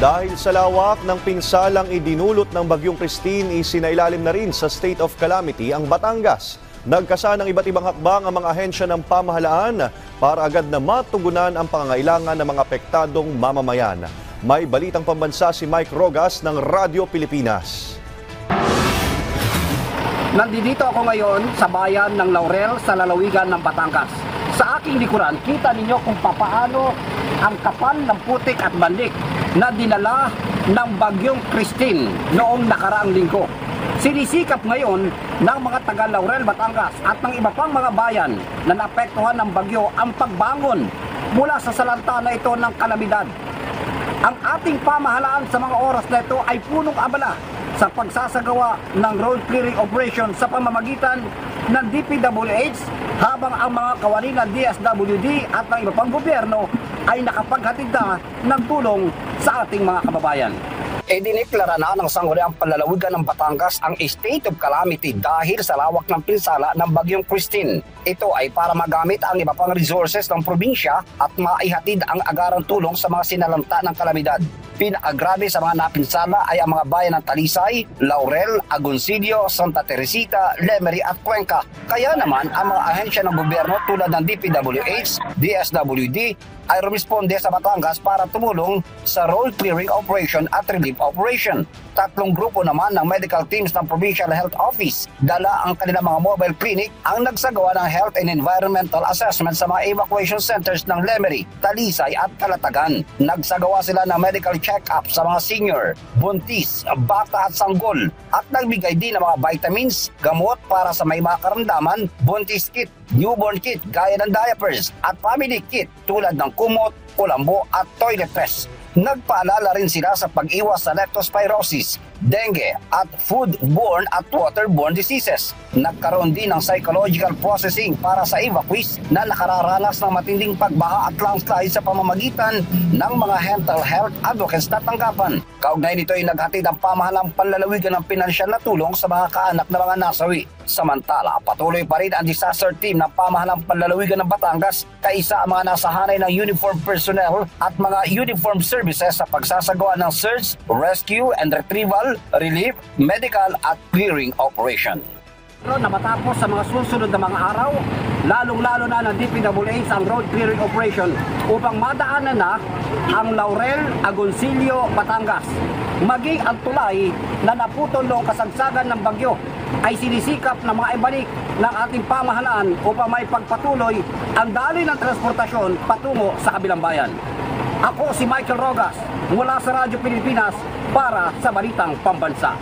Dahil sa lawak ng pinsalang idinulot ng Bagyong Christine, isinailalim na rin sa state of calamity ang Batangas. Nagkasa ng iba't ibang hakbang ang mga ahensya ng pamahalaan para agad na matugunan ang pangangailangan ng mga apektadong mamamayan. May balitang pambansa si Mike Rogas ng Radyo Pilipinas. Nandito ako ngayon sa bayan ng Laurel sa lalawigan ng Batangas. Sa aking likuran, kita ninyo kung papaano ang kapal ng putik at bandik na dinala ng Bagyong Christine noong nakaraang linggo. Sinisikap ngayon ng mga taga Laurel, Batangas at ng iba pang mga bayan na naapektuhan ng bagyo ang pagbangon mula sa salanta na ito ng kalamidad. Ang ating pamahalaan sa mga oras na ito ay punong abala sa pagsasagawa ng road clearing operation sa pamamagitan ng DPWH, habang ang mga kawani ng DSWD at ng iba pang gobyerno ay nakapaghatid na ng tulong sa ating mga kababayan. Diniklara na ng Sangguniang Panlalawigan ng Batangas ang state of calamity dahil sa lawak ng pinsala ng Bagyong Christine. Ito ay para magamit ang iba pang resources ng probinsya at maihatid ang agarang tulong sa mga sinalanta ng kalamidad. Pinakagrabe sa mga napinsala ay ang mga bayan ng Talisay, Laurel, Agoncillo, Santa Teresita, Lemery at Cuenca. Kaya naman ang mga ahensya ng gobyerno tulad ng DPWH, DSWD ay rumisponde sa Batangas para tumulong sa road clearing operation at relief operation. Tatlong grupo naman ng medical teams ng Provincial Health Office, dala ang kanilang mga mobile clinic, ang nagsagawa ng health and environmental assessment sa mga evacuation centers ng Lemery, Talisay at Calatagan. Nagsagawa sila ng medical check-up sa mga senior, buntis, bata at sanggol, at nagbigay din ng mga vitamins, gamot para sa may mga karamdaman, buntis kit, newborn kit gaya ng diapers at family kit tulad ng kumot, kulambo at toiletries. Nagpaalala rin sila sa pag-iwas sa leptospirosis, dengue at foodborne at waterborne diseases. Nagkaroon din ng psychological processing para sa evacuees na nakararanas ng matinding pagbaha at landslide sa pamamagitan ng mga mental health advocates na tanggapan. Kaugnay nito ay naghatid ang pamahalang panlalawigan ng pinansyal na tulong sa mga kaanak na mga nasawi. Samantala, patuloy pa rin ang disaster team ng pamahalang panlalawigan ng Batangas, kaisa ang mga nasahanay ng uniform personnel at mga uniform services sa pagsasagawa ng search, rescue and retrieval, relief, medical at clearing operation. Na matapos sa mga susunod na mga araw, lalong-lalo na ng DPWH ang road clearing operation upang madaanan na ang Laurel, Agoncillo, Batangas. Maging ang tulay na naputol noong kasagsagan ng bagyo ay sinisikap na mga ibalik ng ating pamahalaan upang may pagpatuloy ang daloy ng transportasyon patungo sa kabilang bayan. Ako si Michael Rogas mula sa Radyo Pilipinas para sa Balitang Pambansa.